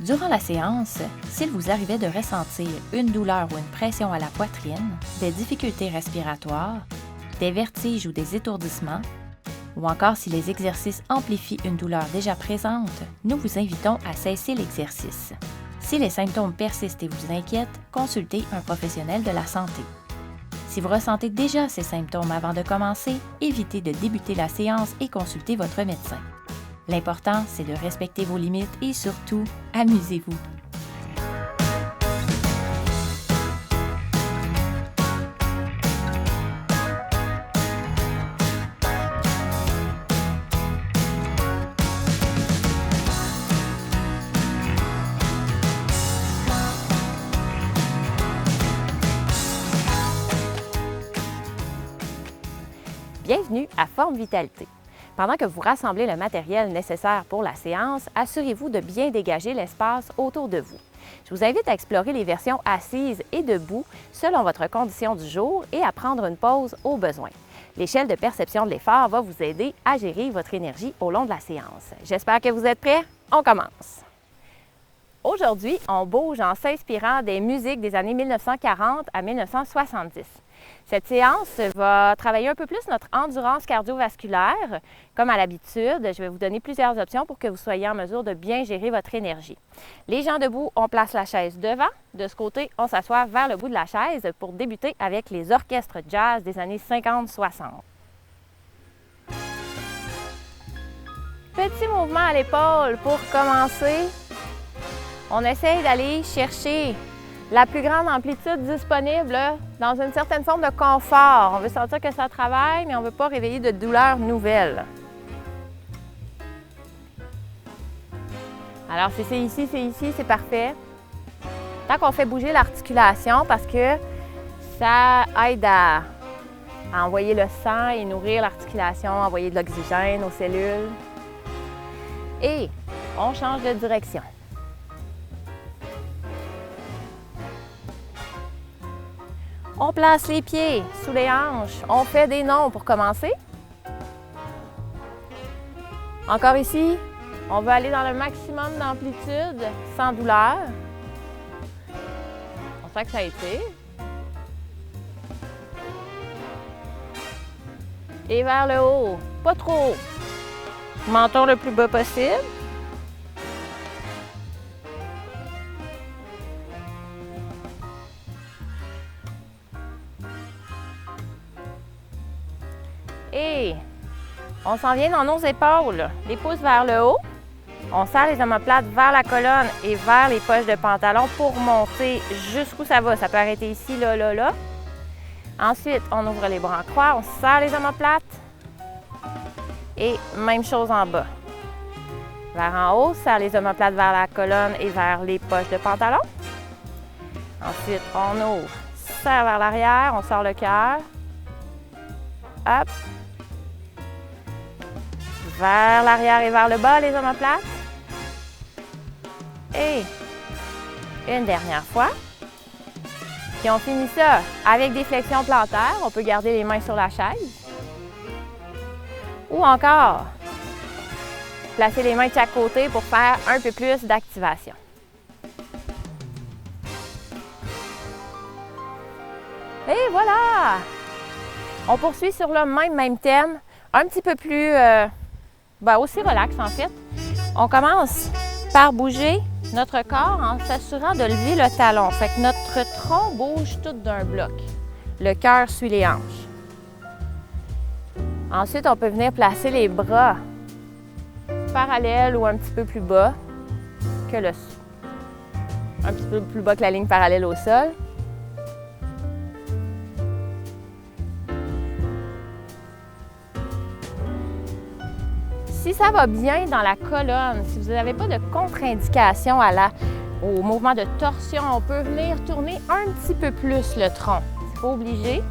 Durant la séance, s'il vous arrivait de ressentir une douleur ou une pression à la poitrine, des difficultés respiratoires, des vertiges ou des étourdissements, ou encore si les exercices amplifient une douleur déjà présente, nous vous invitons à cesser l'exercice. Si les symptômes persistent et vous inquiètent, consultez un professionnel de la santé. Si vous ressentez déjà ces symptômes avant de commencer, évitez de débuter la séance et consultez votre médecin. L'important, c'est de respecter vos limites et surtout, amusez-vous. Bienvenue à Forme Vitalité. Pendant que vous rassemblez le matériel nécessaire pour la séance, assurez-vous de bien dégager l'espace autour de vous. Je vous invite à explorer les versions assises et debout selon votre condition du jour et à prendre une pause au besoin. L'échelle de perception de l'effort va vous aider à gérer votre énergie au long de la séance. J'espère que vous êtes prêts. On commence! Aujourd'hui, on bouge en s'inspirant des musiques des années 1940 à 1970. Cette séance va travailler un peu plus notre endurance cardiovasculaire. Comme à l'habitude, je vais vous donner plusieurs options pour que vous soyez en mesure de bien gérer votre énergie. Les gens debout, on place la chaise devant. De ce côté, on s'assoit vers le bout de la chaise pour débuter avec les orchestres jazz des années 50-60. Petit mouvement à l'épaule pour commencer. On essaye d'aller chercher la plus grande amplitude disponible dans une certaine forme de confort. On veut sentir que ça travaille, mais on ne veut pas réveiller de douleurs nouvelles. Alors, si c'est ici, c'est parfait. Tant qu'on fait bouger l'articulation parce que ça aide à envoyer le sang et nourrir l'articulation, envoyer de l'oxygène aux cellules. Et on change de direction. On place les pieds sous les hanches. On fait des nons pour commencer. Encore ici, on veut aller dans le maximum d'amplitude sans douleur. On sent que ça étire. Et vers le haut, pas trop haut. Menton le plus bas possible. Et on s'en vient dans nos épaules, les pouces vers le haut. On serre les omoplates vers la colonne et vers les poches de pantalon pour monter jusqu'où ça va. Ça peut arrêter ici, là, là, là. Ensuite, on ouvre les bras en croix, on serre les omoplates. Et même chose en bas. Vers en haut, serre les omoplates vers la colonne et vers les poches de pantalon. Ensuite, on ouvre, serre vers l'arrière, on sort le cœur. Hop. Vers l'arrière et vers le bas, les omoplates. Et une dernière fois. Puis on finit ça avec des flexions plantaires. On peut garder les mains sur la chaise. Ou encore, placer les mains de chaque côté pour faire un peu plus d'activation. Et voilà! On poursuit sur le même thème, un petit peu plus... aussi relax en fait. On commence par bouger notre corps en s'assurant de lever le talon. Fait que notre tronc bouge tout d'un bloc. Le cœur suit les hanches. Ensuite, on peut venir placer les bras parallèles ou un petit peu plus bas que le sol. Un petit peu plus bas que la ligne parallèle au sol. Si ça va bien dans la colonne, si vous n'avez pas de contre-indication au mouvement de torsion, on peut venir tourner un petit peu plus le tronc. C'est pas obligé.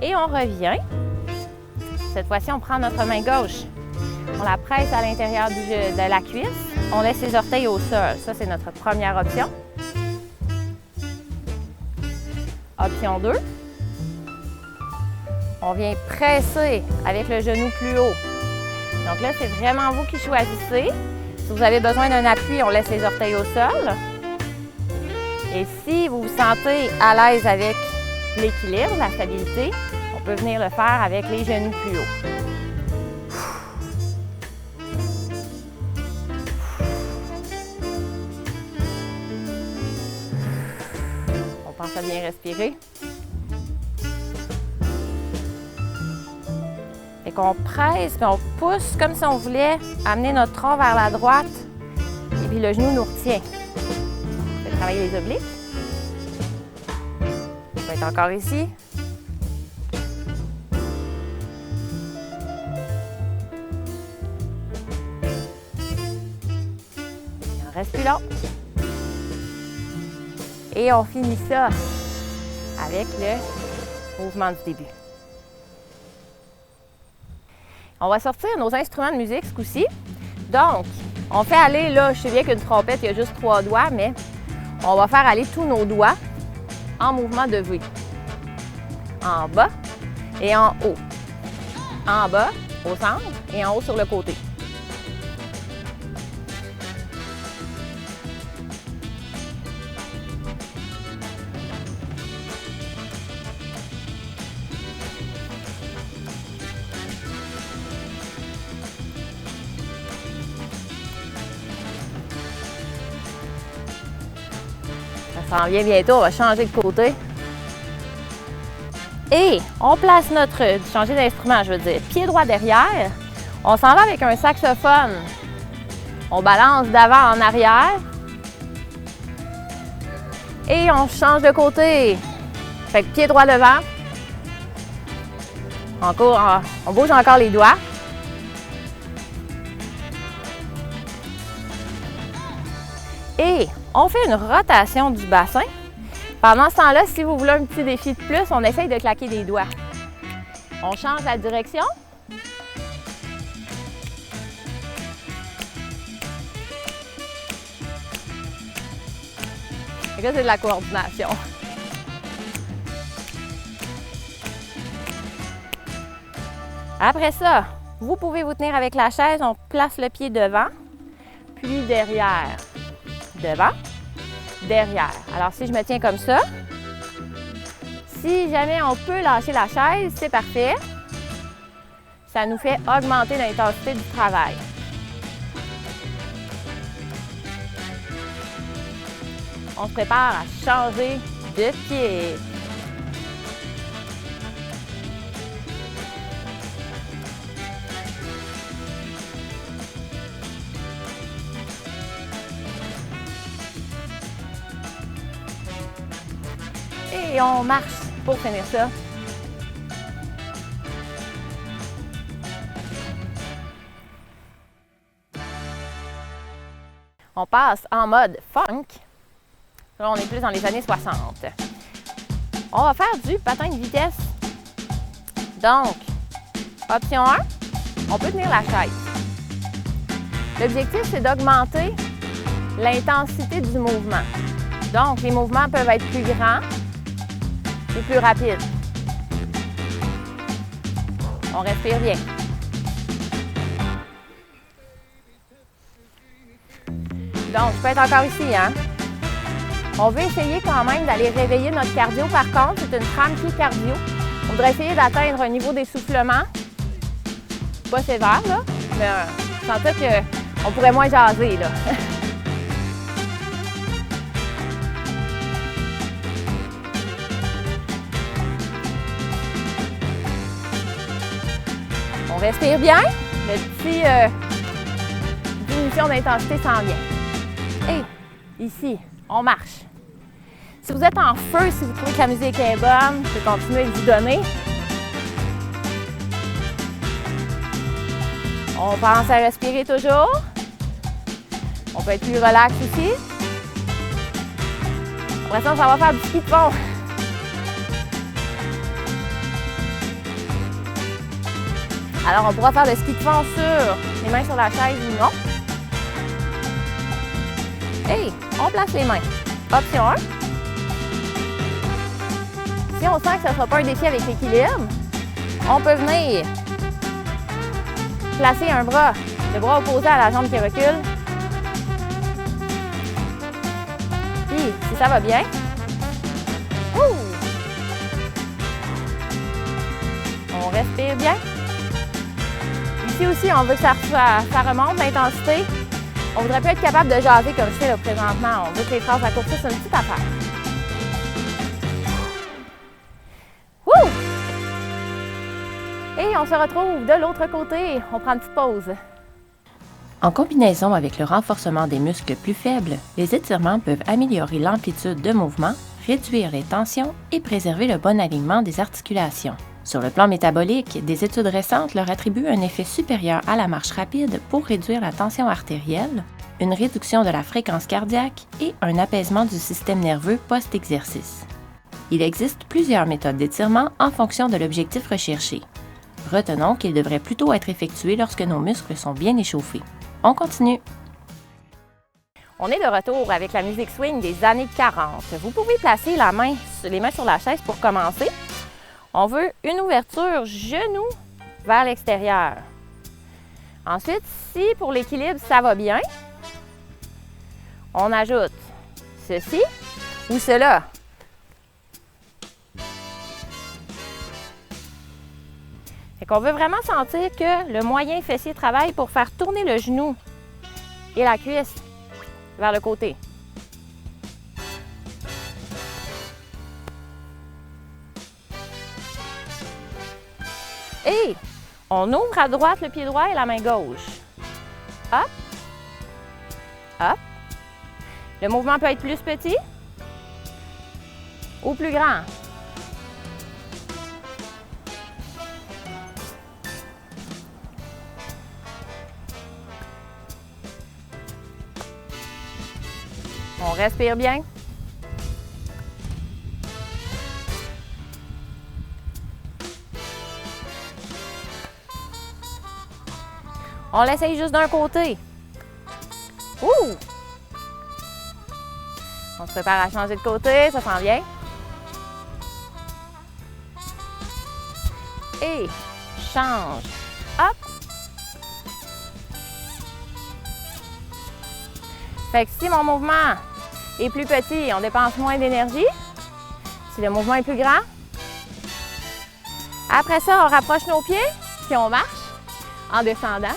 Et on revient. Cette fois-ci, on prend notre main gauche. On la presse à l'intérieur de la cuisse. on laisse les orteils au sol. Ça, c'est notre première option. Option 2. On vient presser avec le genou plus haut. Donc là, c'est vraiment vous qui choisissez. Si vous avez besoin d'un appui, on laisse les orteils au sol. Et si vous vous sentez à l'aise avec l'équilibre, la stabilité, on peut venir le faire avec les genoux plus haut. On pense à bien respirer. Et qu'on presse, puis on pousse comme si on voulait amener notre tronc vers la droite. Et puis le genou nous retient. On peut travailler les obliques. On peut être encore ici. Et on reste plus long. Et on finit ça avec le mouvement du début. On va sortir nos instruments de musique ce coup-ci. Donc, on fait aller, là, je sais bien qu'une trompette, il y a juste 3 doigts, mais on va faire aller tous nos doigts en mouvement de V. En bas et en haut. En bas, au centre, et en haut sur le côté. Ça s'en vient bientôt, on va changer de côté. Et on place changer d'instrument, je veux dire, pied droit derrière. On s'en va avec un saxophone. On balance d'avant en arrière. Et on change de côté. Fait que pied droit devant. On bouge encore les doigts. Et on fait une rotation du bassin. Pendant ce temps-là, si vous voulez un petit défi de plus, on essaye de claquer des doigts. On change la direction. Et là, c'est de la coordination. Après ça, vous pouvez vous tenir avec la chaise. On place le pied devant, puis derrière. Devant, derrière. Alors, si je me tiens comme ça, si jamais on peut lâcher la chaise, c'est parfait. Ça nous fait augmenter l'intensité du travail. On se prépare à changer de pied. Et on marche pour finir ça. On passe en mode funk. Là, on est plus dans les années 60. On va faire du patin de vitesse. Donc, option 1, on peut tenir la chaise. L'objectif, c'est d'augmenter l'intensité du mouvement. Donc, les mouvements peuvent être plus grands ou plus rapides. On respire bien. Donc, je peux être encore ici, hein? On veut essayer quand même d'aller réveiller notre cardio. Par contre, c'est une trame qui est cardio. On voudrait essayer d'atteindre un niveau d'essoufflement pas sévère, là, mais je sentais qu'on pourrait moins jaser, là. On respire bien. Le petit diminution d'intensité s'en vient. Et ici, on marche. Si vous êtes en feu, si vous trouvez que la musique est bonne, je peux continuer de vous donner. On pense à respirer toujours. On peut être plus relax ici. Après ça, ça va faire du ski de fond. Alors, on pourra faire le ski de fond sur les mains sur la chaise ou non. Et on place les mains. Option 1. Si on sent que ça ne sera pas un défi avec l'équilibre, on peut venir placer un bras, le bras opposé à la jambe qui recule. Puis, si ça va bien, on respire bien. Ici aussi, on veut que ça remonte l'intensité. On voudrait plus être capable de jaser comme je fais là présentement. On veut que les phrases raccourcissent une petite affaire. Wouh! Et on se retrouve de l'autre côté. On prend une petite pause. En combinaison avec le renforcement des muscles plus faibles, les étirements peuvent améliorer l'amplitude de mouvement, réduire les tensions et préserver le bon alignement des articulations. Sur le plan métabolique, des études récentes leur attribuent un effet supérieur à la marche rapide pour réduire la tension artérielle, une réduction de la fréquence cardiaque et un apaisement du système nerveux post-exercice. Il existe plusieurs méthodes d'étirement en fonction de l'objectif recherché. Retenons qu'ils devraient plutôt être effectués lorsque nos muscles sont bien échauffés. On continue! On est de retour avec la musique swing des années 40. Vous pouvez placer les mains sur la chaise pour commencer. On veut une ouverture genou vers l'extérieur. Ensuite, si pour l'équilibre, ça va bien, on ajoute ceci ou cela. Fait qu'on veut vraiment sentir que le moyen fessier travaille pour faire tourner le genou et la cuisse vers le côté. Et on ouvre à droite le pied droit et la main gauche. Hop, hop. Le mouvement peut être plus petit ou plus grand. On respire bien. On l'essaye juste d'un côté. Ouh! On se prépare à changer de côté, ça sent bien. Et change. Hop! Fait que si mon mouvement est plus petit, on dépense moins d'énergie. Si le mouvement est plus grand, après ça, on rapproche nos pieds, puis on marche en descendant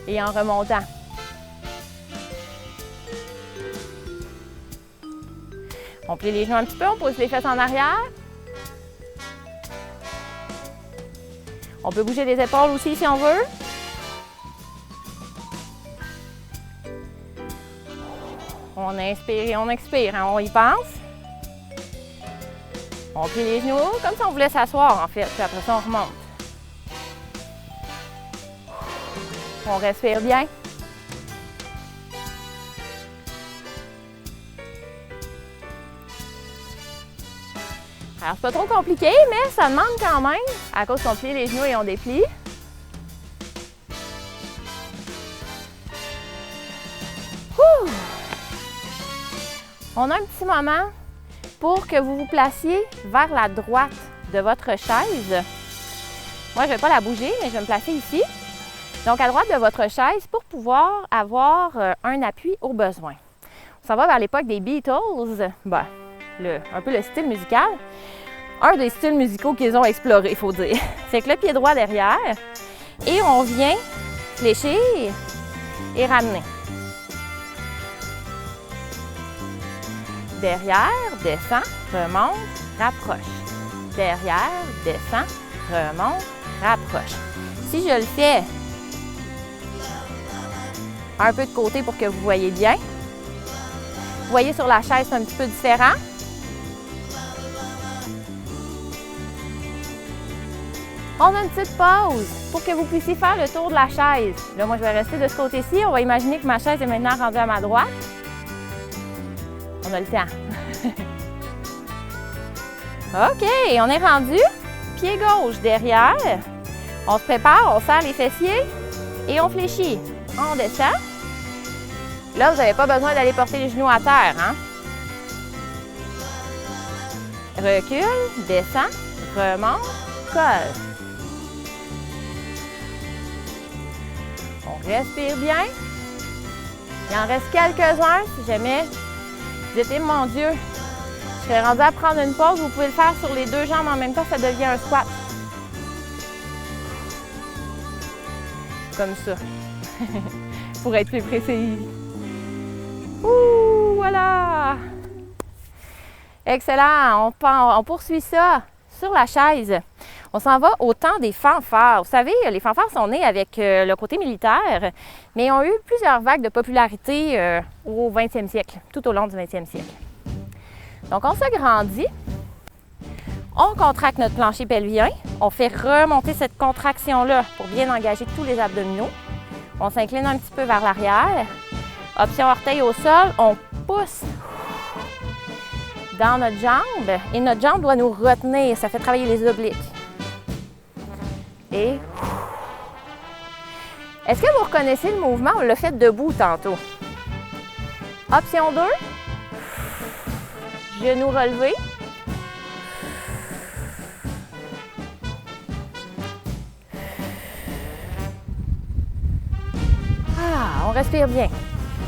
et en remontant. On plie les genoux un petit peu, on pose les fesses en arrière. On peut bouger les épaules aussi si on veut. On inspire et on expire, hein, on y pense. On plie les genoux comme si on voulait s'asseoir en fait, puis après ça on remonte. On respire bien. Alors, c'est pas trop compliqué, mais ça demande quand même, à cause qu'on plie les genoux et on déplie. Ouh! On a un petit moment pour que vous vous placiez vers la droite de votre chaise. Moi, je ne vais pas la bouger, mais je vais me placer ici. Donc, à droite de votre chaise pour pouvoir avoir un appui au besoin. On s'en va vers l'époque des Beatles. Ben, un peu le style musical. Un des styles musicaux qu'ils ont exploré, il faut dire. Fait que le pied droit derrière et on vient fléchir et ramener. Derrière, descend, remonte, rapproche. Derrière, descend, remonte, rapproche. Si je le fais un peu de côté pour que vous voyez bien. Vous voyez sur la chaise, c'est un petit peu différent. On a une petite pause pour que vous puissiez faire le tour de la chaise. Là, moi, je vais rester de ce côté-ci. On va imaginer que ma chaise est maintenant rendue à ma droite. On a le temps. OK, on est rendu. Pied gauche derrière. On se prépare, on serre les fessiers et on fléchit. On descend. Là, vous n'avez pas besoin d'aller porter les genoux à terre, hein? Recule, descend, remonte, colle. On respire bien. Il en reste quelques-uns. Si jamais vous dites, mon Dieu, je serais rendu à prendre une pause, vous pouvez le faire sur les deux jambes en même temps, ça devient un squat. Comme ça. Pour être plus précis. Ouh, voilà! Excellent! On poursuit ça sur la chaise. On s'en va au temps des fanfares. Vous savez, les fanfares sont nés avec le côté militaire, mais ont eu plusieurs vagues de popularité au 20e siècle, tout au long du 20e siècle. Donc, on s'agrandit, on contracte notre plancher pelvien, on fait remonter cette contraction-là pour bien engager tous les abdominaux. On s'incline un petit peu vers l'arrière. Option orteil au sol, on pousse dans notre jambe et notre jambe doit nous retenir. Ça fait travailler les obliques. Et est-ce que vous reconnaissez le mouvement? On l'a fait debout tantôt. Option 2, genoux relevés. On respire bien.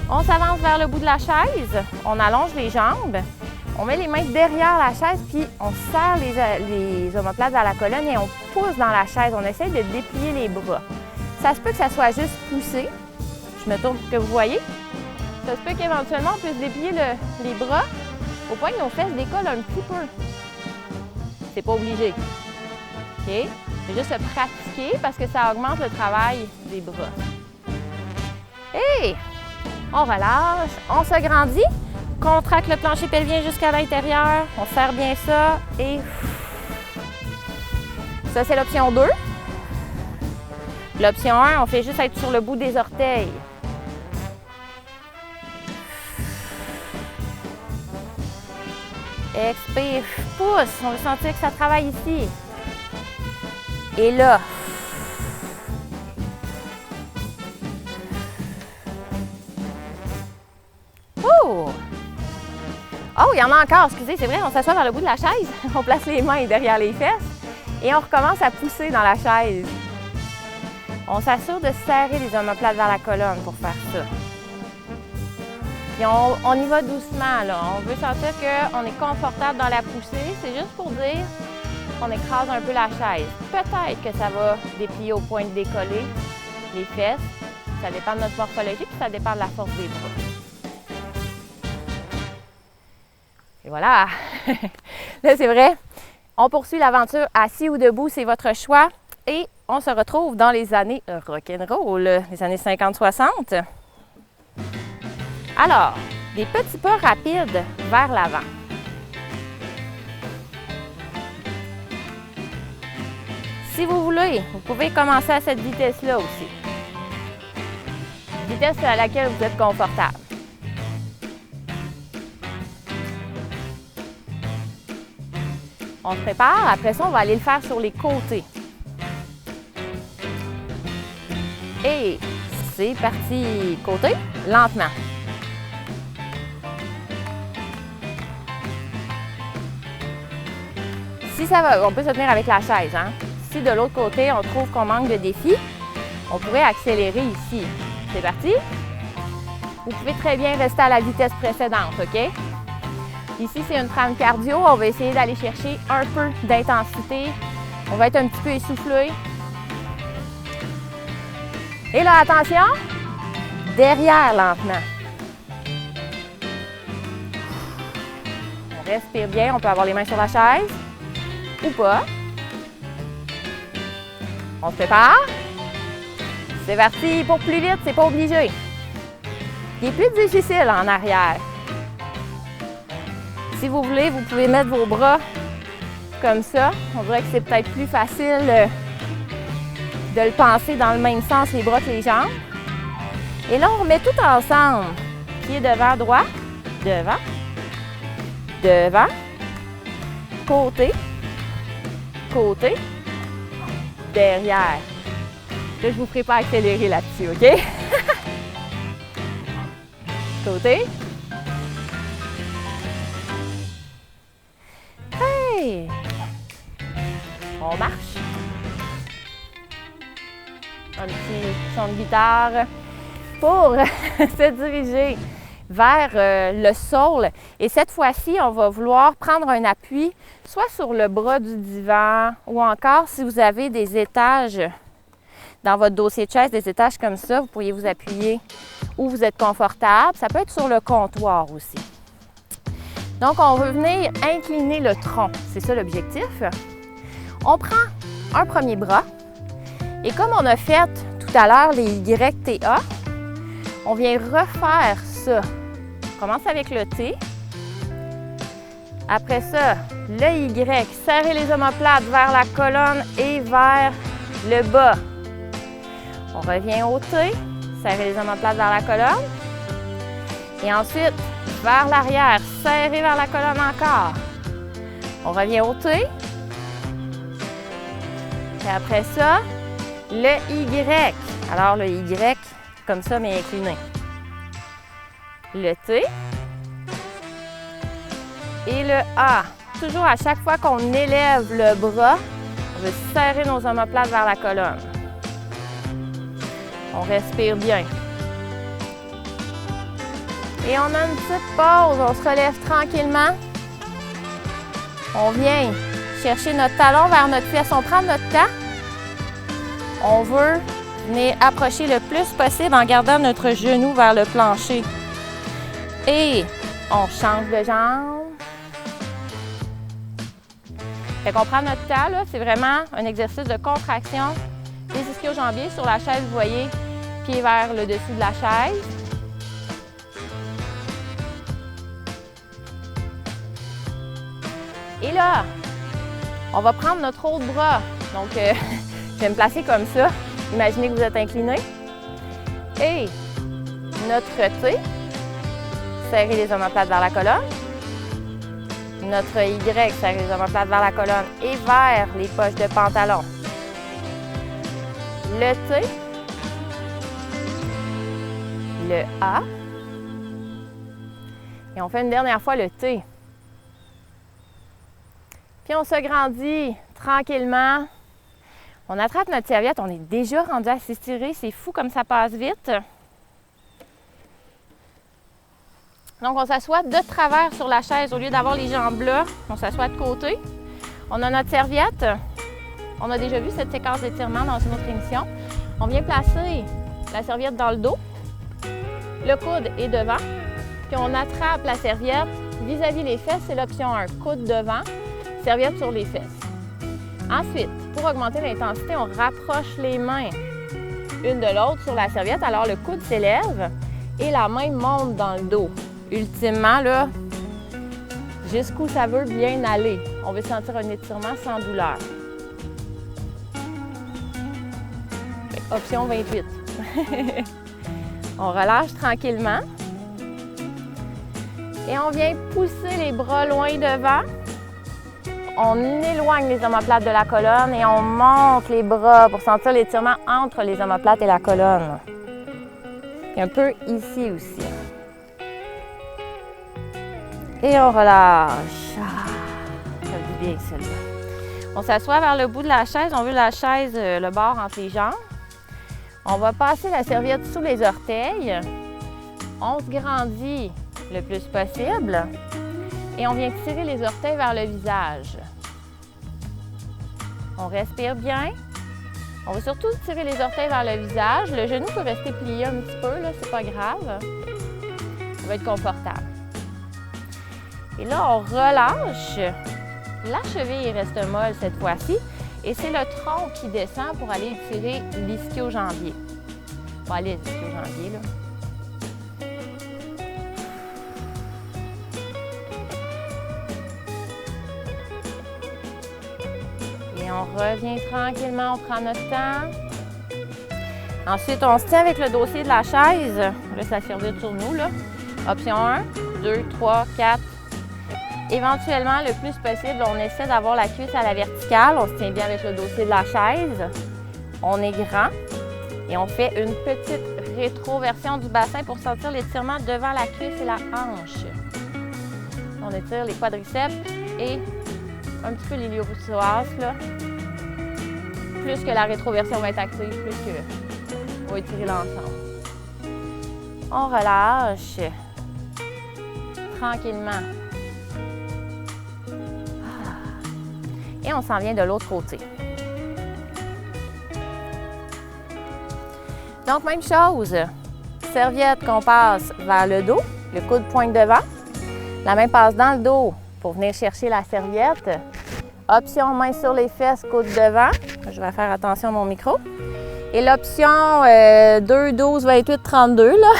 On s'avance vers le bout de la chaise, on allonge les jambes, on met les mains derrière la chaise, puis on serre les omoplates à la colonne et on pousse dans la chaise. On essaie de déplier les bras. Ça se peut que ça soit juste poussé. Je me tourne pour que vous voyez. Ça se peut qu'éventuellement, on puisse déplier les bras au point que nos fesses décollent un petit peu. C'est pas obligé. OK? C'est juste se pratiquer parce que ça augmente le travail des bras. Et on relâche, on s'agrandit, contracte le plancher pelvien jusqu'à l'intérieur, on serre bien ça et ça c'est l'option 2. L'option 1, on fait juste être sur le bout des orteils. Expire, pousse, on veut sentir que ça travaille ici. Et là, oh, il y en a encore, excusez, c'est vrai, on s'assoit vers le bout de la chaise, on place les mains derrière les fesses et on recommence à pousser dans la chaise. On s'assure de serrer les omoplates vers la colonne pour faire ça. Puis on y va doucement, là. On veut sentir qu'on est confortable dans la poussée. C'est juste pour dire qu'on écrase un peu la chaise. Peut-être que ça va déplier au point de décoller les fesses. Ça dépend de notre morphologie, puis ça dépend de la force des bras. Et voilà! Là, c'est vrai, on poursuit l'aventure assis ou debout, c'est votre choix. Et on se retrouve dans les années rock'n'roll, les années 50-60. Alors, des petits pas rapides vers l'avant. Si vous voulez, vous pouvez commencer à cette vitesse-là aussi. Vitesse à laquelle vous êtes confortable. On se prépare, après ça, on va aller le faire sur les côtés. Et c'est parti! Côté, lentement. Si ça va, on peut se tenir avec la chaise, hein? Si de l'autre côté, on trouve qu'on manque de défi, on pourrait accélérer ici. C'est parti? Vous pouvez très bien rester à la vitesse précédente, OK? Ici, c'est une trame cardio. On va essayer d'aller chercher un peu d'intensité. On va être un petit peu essoufflé. Et là, attention, derrière lentement. On respire bien. On peut avoir les mains sur la chaise ou pas. On se prépare. C'est parti pour plus vite, c'est pas obligé. Il est plus difficile en arrière. Si vous voulez, vous pouvez mettre vos bras comme ça. On dirait que c'est peut-être plus facile de le penser dans le même sens, les bras que les jambes. Et là, on remet tout ensemble. Pied devant, droit, devant, devant, côté, côté, derrière. Là, je vous ferai pas accélérer là-dessus, OK? Côté. Hey! On marche. Un petit son de guitare pour se diriger vers le sol. Et cette fois-ci, on va vouloir prendre un appui, soit sur le bras du divan ou encore si vous avez des étages dans votre dossier de chaise, des étages comme ça, vous pourriez vous appuyer où vous êtes confortable. Ça peut être sur le comptoir aussi. Donc, on veut venir incliner le tronc. C'est ça l'objectif. On prend un premier bras et comme on a fait tout à l'heure les YTA, on vient refaire ça. On commence avec le T. Après ça, le Y. Serrer les omoplates vers la colonne et vers le bas. On revient au T. Serrer les omoplates vers la colonne. Et ensuite, vers l'arrière. Serrer vers la colonne encore. On revient au T. Et après ça, le Y. Alors, le Y, comme ça, mais incliné. Le T. Et le A. Toujours à chaque fois qu'on élève le bras, on veut serrer nos omoplates vers la colonne. On respire bien. Et on a une petite pause. On se relève tranquillement. On vient chercher notre talon vers notre fesse. On prend notre temps. On veut venir approcher le plus possible en gardant notre genou vers le plancher. Et on change de jambe. Fait qu'on prend notre temps, là, c'est vraiment un exercice de contraction des ischio-jambiers. Sur la chaise, vous voyez, pied vers le dessus de la chaise. Et là, on va prendre notre autre bras. Donc, je vais me placer comme ça. Imaginez que vous êtes incliné. Et notre T. Serrer les omoplates vers la colonne. Notre Y, serrer les omoplates vers la colonne et vers les poches de pantalon. Le T. Le A. Et on fait une dernière fois le T. Puis on se grandit tranquillement. On attrape notre serviette. On est déjà rendu à s'étirer. C'est fou comme ça passe vite. Donc, on s'assoit de travers sur la chaise. Au lieu d'avoir les jambes là, on s'assoit de côté. On a notre serviette. On a déjà vu cette séquence d'étirement dans une autre émission. On vient placer la serviette dans le dos. Le coude est devant. Puis on attrape la serviette vis-à-vis les fesses. C'est l'option 1. Coude devant, serviette sur les fesses. Ensuite, pour augmenter l'intensité, on rapproche les mains une de l'autre sur la serviette. Alors, le coude s'élève et la main monte dans le dos. Ultimement, là, jusqu'où ça veut bien aller. On veut sentir un étirement sans douleur. Option 28. On relâche tranquillement. Et on vient pousser les bras loin devant. On éloigne les omoplates de la colonne et on monte les bras pour sentir l'étirement entre les omoplates et la colonne. Et un peu ici aussi. Et on relâche. Ça fait bien celle-là. On s'assoit vers le bout de la chaise. On veut la chaise, le bord entre les jambes. On va passer la serviette sous les orteils. On se grandit le plus possible. Et on vient tirer les orteils vers le visage. On respire bien. On va surtout tirer les orteils vers le visage. Le genou peut rester plié un petit peu, là, c'est pas grave. On va être confortable. Et là, on relâche. La cheville reste molle cette fois-ci. Et c'est le tronc qui descend pour aller étirer l'ischio-jambier. On va aller l'ischio-jambier, là. Et on revient tranquillement, on prend notre temps. Ensuite, on se tient avec le dossier de la chaise. On laisse la serviette sur nous, là. Option 1, 2, 3, 4. Éventuellement, le plus possible, on essaie d'avoir la cuisse à la verticale. On se tient bien avec le dossier de la chaise. On est grand et on fait une petite rétroversion du bassin pour sentir l'étirement devant la cuisse et la hanche. On étire les quadriceps et un petit peu l'ilio-psoas, là. Plus que la rétroversion va être active, plus que on va étirer l'ensemble. On relâche tranquillement. Et on s'en vient de l'autre côté. Donc, même chose. Serviette qu'on passe vers le dos, le coude pointe devant. La main passe dans le dos pour venir chercher la serviette. Option main sur les fesses, coude devant. Je vais faire attention à mon micro. Et l'option 2, 12, 28, 32, là.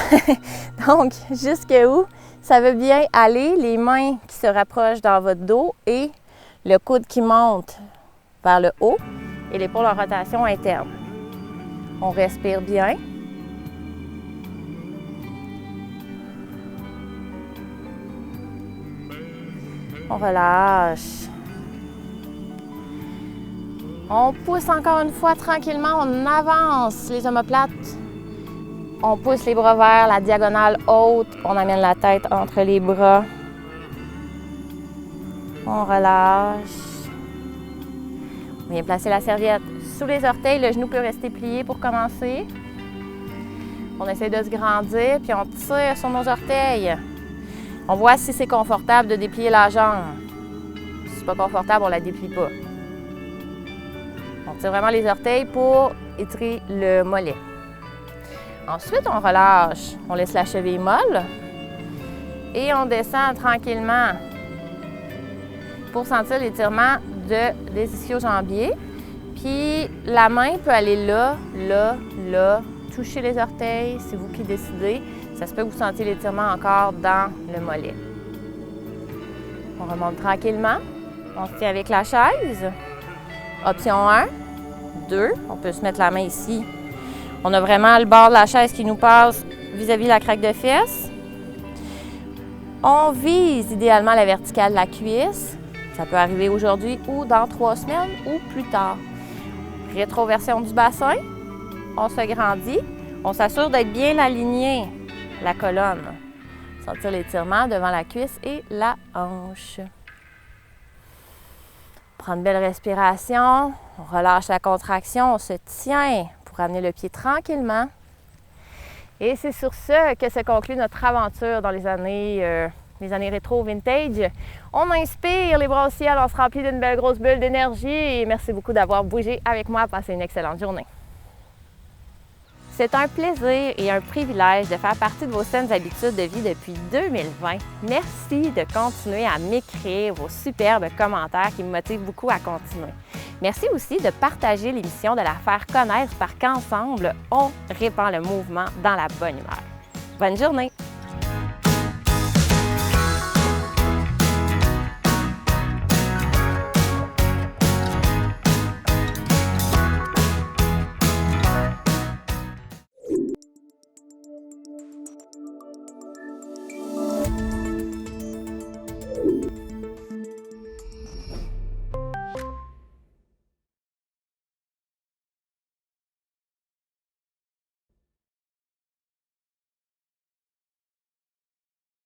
Donc, jusque où ça veut bien aller. Les mains qui se rapprochent dans votre dos et le coude qui monte vers le haut et l'épaule en rotation interne. On respire bien. On relâche. On pousse encore une fois tranquillement, on avance les omoplates. On pousse les bras vers la diagonale haute. On amène la tête entre les bras. On relâche. On vient placer la serviette sous les orteils. Le genou peut rester plié pour commencer. On essaie de se grandir, puis on tire sur nos orteils. On voit si c'est confortable de déplier la jambe. Si c'est pas confortable, on la déplie pas. On tire vraiment les orteils pour étirer le mollet. Ensuite, on relâche. On laisse la cheville molle et on descend tranquillement pour sentir l'étirement des ischio-jambiers. Puis la main peut aller là, là, là, toucher les orteils, c'est vous qui décidez. Ça se peut que vous sentiez l'étirement encore dans le mollet. On remonte tranquillement. On se tient avec la chaise. Option 1, 2, on peut se mettre la main ici. On a vraiment le bord de la chaise qui nous passe vis-à-vis la craque de fesses. On vise idéalement la verticale de la cuisse. Ça peut arriver aujourd'hui ou dans 3 semaines ou plus tard. Rétroversion du bassin. On se grandit. On s'assure d'être bien aligné la colonne. Sentir l'étirement devant la cuisse et la hanche. Prendre une belle respiration. On relâche la contraction. On se tient pour amener le pied tranquillement. Et c'est sur ce que se conclut notre aventure dans les années rétro vintage. On inspire, les bras au ciel, on se remplit d'une belle grosse bulle d'énergie. Et merci beaucoup d'avoir bougé avec moi. Passez une excellente journée. C'est un plaisir et un privilège de faire partie de vos saines habitudes de vie depuis 2020. Merci de continuer à m'écrire vos superbes commentaires qui me motivent beaucoup à continuer. Merci aussi de partager l'émission, de la faire connaître parce qu'ensemble, on répand le mouvement dans la bonne humeur. Bonne journée!